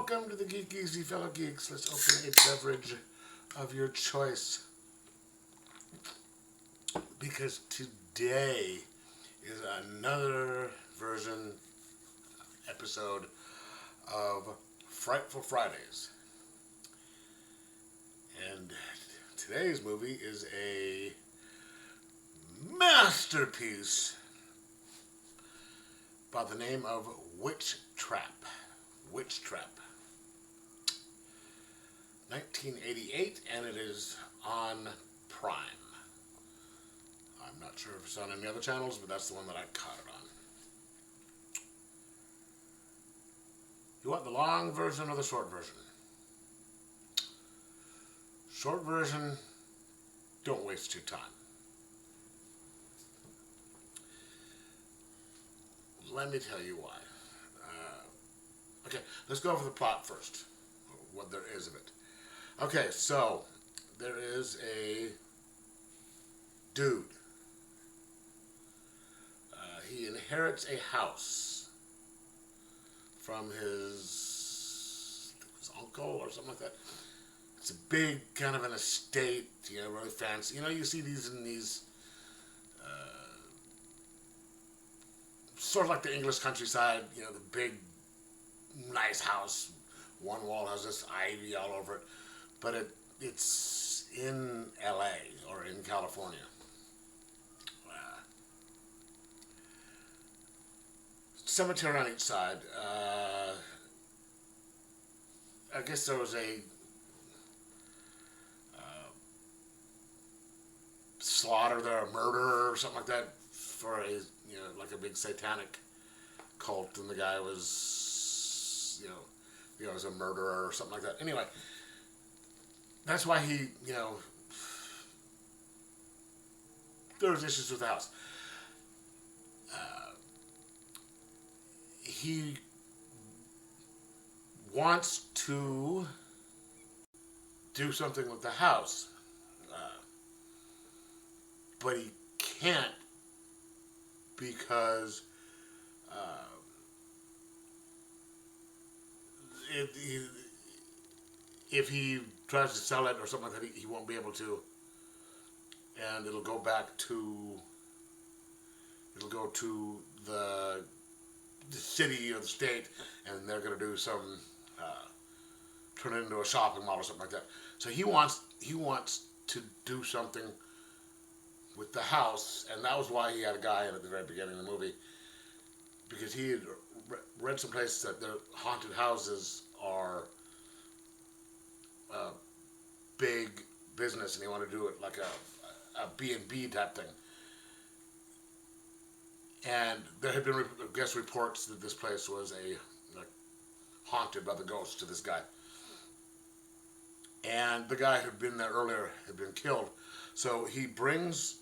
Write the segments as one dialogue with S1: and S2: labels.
S1: Welcome to the Geek Easy, fellow geeks. Let's open a beverage of your choice. Because today is another episode of Frightful Fridays. And today's movie is a masterpiece by the name of Witchtrap. 1988, and it is on Prime. I'm not sure if it's on any other channels, but that's the one that I caught it on. You want the long version or the short version? Short version, don't waste your time. Let me tell you why. Okay, let's go over the plot first, what there is of it. Okay, so there is a dude. He inherits a house from his uncle or something like that. It's a big kind of an estate, really fancy. You see these in these sort of like the English countryside, the big, nice house. One wall has this ivy all over it. But it's in LA or in California. Cemetery on each side. I guess there was a slaughter there, a murder or something like that for like a big satanic cult, and the guy was, was a murderer or something like that. Anyway, that's why he, there was issues with the house. He wants to do something with the house, but he can't because if he tries to sell it or something like that, he won't be able to, and it'll go to the city or the state, and they're going to do some turn it into a shopping mall or something like that. So he wants to do something with the house, and that was why he had a guy in at the very beginning of the movie, because he had read someplace that the haunted houses are a big business, and he wanted to do it like a B&B type thing. And there had been, reports that this place was haunted by the ghosts to this guy. And the guy who'd been there earlier had been killed. So he brings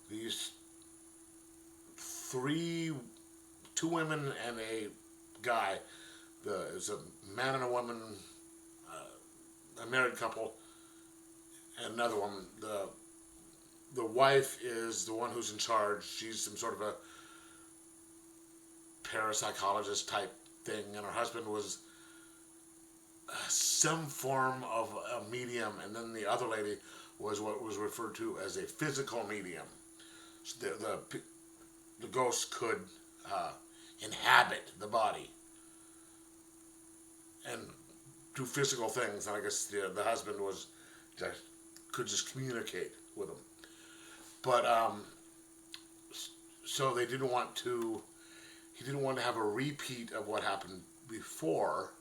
S1: these two women and a guy. It's a man and a woman, a married couple, and another woman. The wife is the one who's in charge. She's some sort of a parapsychologist type thing, and her husband was some form of a medium, and then the other lady was what was referred to as a physical medium. So the ghost could inhabit the body and do physical things, and I guess the husband could just communicate with them. But so he didn't want to have a repeat of what happened before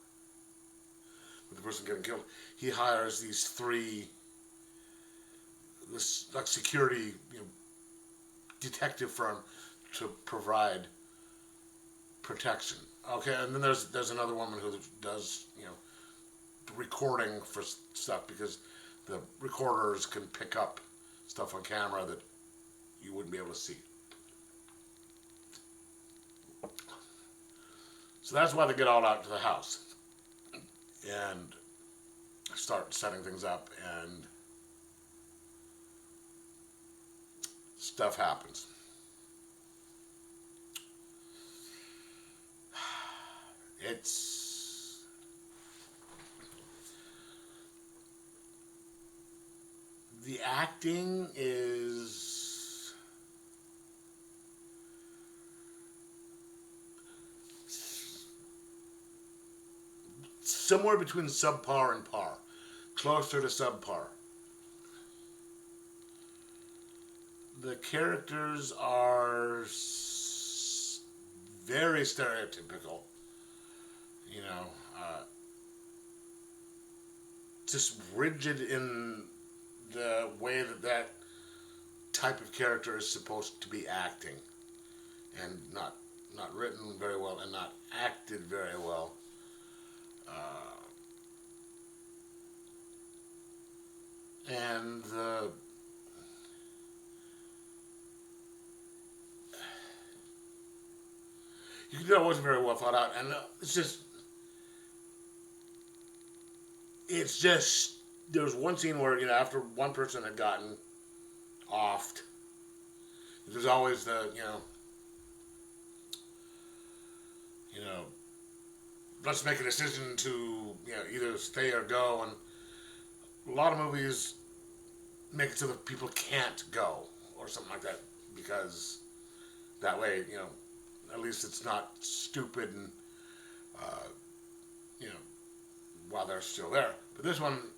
S1: with the person getting killed. He hires these this security detective firm to provide protection. Okay, and then there's another woman who does recording for stuff, because the recorders can pick up stuff on camera that you wouldn't be able to see. So that's why they get all out to the house and start setting things up, and stuff happens. It's the acting is somewhere between subpar and par, closer to subpar. The characters are very stereotypical, you know, just rigid in the way that type of character is supposed to be acting, and not written very well and not acted very well. And you can tell it wasn't very well thought out, and it's just there was one scene where, after one person had gotten offed, there's always the let's make a decision to either stay or go, and a lot of movies make it so that people can't go or something like that, because that way at least it's not stupid and while they're still there. But this one,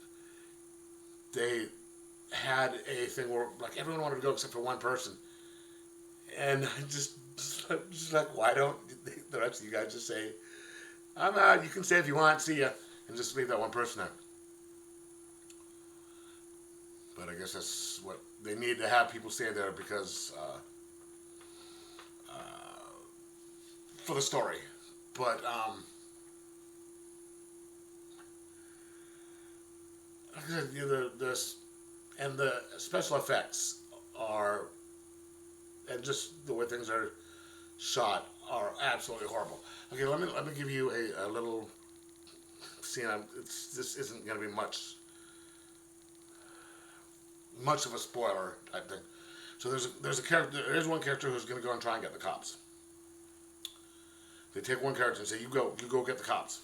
S1: they had a thing where like everyone wanted to go except for one person, and I just like, why don't the rest of you guys just say, I'm out, you can stay if you want, see ya, and just leave that one person there. But I guess that's what they need to have people stay there, because for the story. But like I said, the special effects are, and just the way things are shot, are absolutely horrible. Okay, let me give you a little scene. This isn't going to be much of a spoiler type thing. So there's a character. There's one character who's going to go and try and get the cops. They take one character and say, "You go get the cops."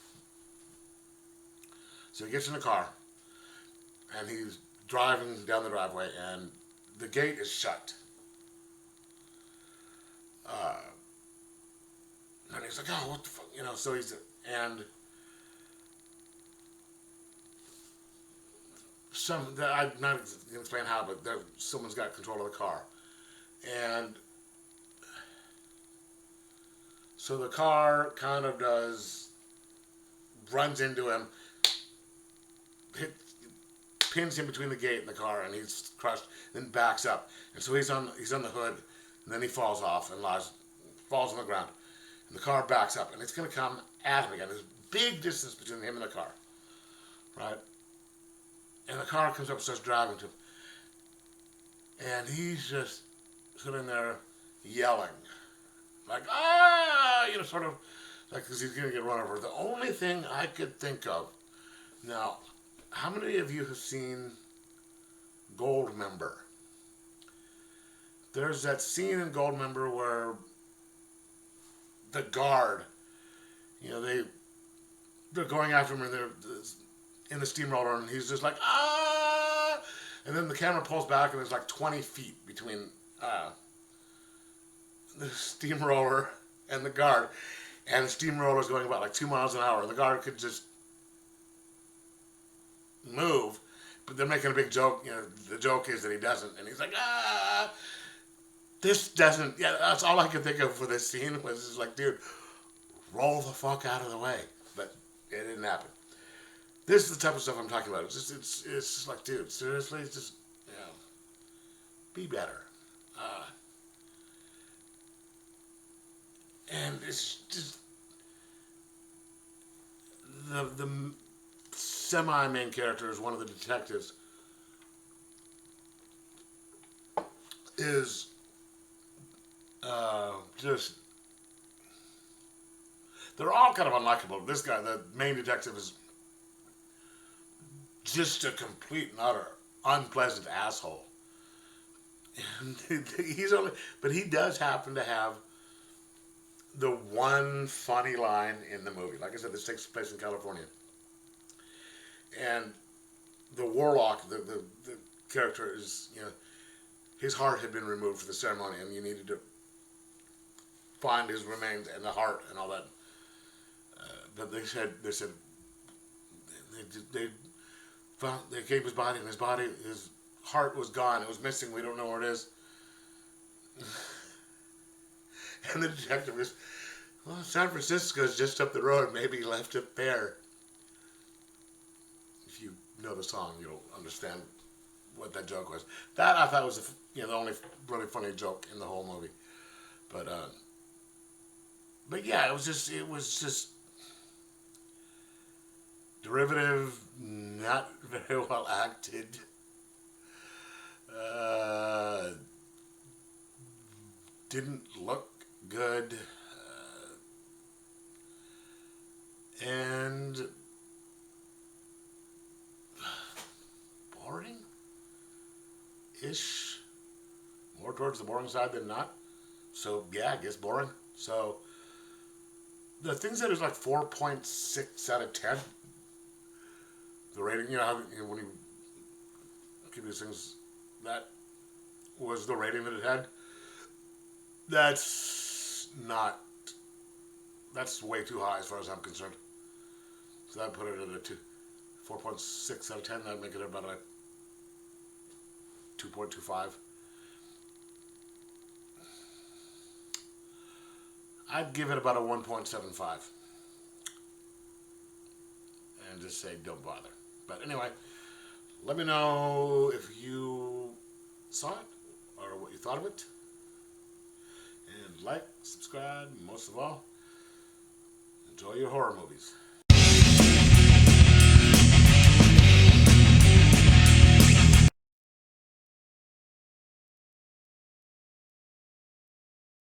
S1: So he gets in the car, and he's driving down the driveway, and the gate is shut. And he's like, "Oh, what the fuck?" So and I'm not going to explain how, but someone's got control of the car, and so the car kind of runs into him, pins him between the gate and the car, and he's crushed. Then backs up, and so he's on the hood, and then he falls off and falls on the ground, and the car backs up, and it's going to come at him again. There's a big distance between him and the car, right? And the car comes up and starts driving to him, and he's just sitting there yelling, like, ah, sort of like, because he's going to get run over. The only thing I could think of now. How many of you have seen Goldmember? There's that scene in Goldmember where the guard, they're going after him, and they're in the steamroller, and he's just like, ah! And then the camera pulls back, and there's like 20 feet between the steamroller and the guard, and the steamroller's going about like 2 miles an hour, and the guard could just move, but they're making a big joke. The joke is that he doesn't, and he's like, ah, this doesn't. Yeah, that's all I could think of for this scene was just like, dude, roll the fuck out of the way. But it didn't happen. This is the type of stuff I'm talking about. It's just like, dude, seriously, it's just be better. And it's just the semi-main character is one of the detectives, is just, they're all kind of unlikable. This guy, the main detective, is just a complete and utter unpleasant asshole. And but he does happen to have the one funny line in the movie. Like I said, this takes place in California. And the warlock, the character is, his heart had been removed for the ceremony, and you needed to find his remains and the heart and all that. But they said they found, they gave his body, and his heart was gone. It was missing. We don't know where it is. And the detective is, well, San Francisco's just up the road. Maybe he left it there. If you know the song, you'll understand what that joke was. That I thought was the only really funny joke in the whole movie. But yeah, it was just derivative, not very well acted. Didn't look good. And boring-ish. More towards the boring side than not. So, yeah, I guess boring. So, the thing said it was like 4.6 out of 10. The rating, when you give these things, that was the rating that it had. That's way too high as far as I'm concerned. So that put it at a 4.6 out of 10. That'd make it about a 2.25. I'd give it about a 1.75. And just say don't bother. But anyway, let me know if you saw it or what you thought of it. And like, subscribe, and most of all, enjoy your horror movies.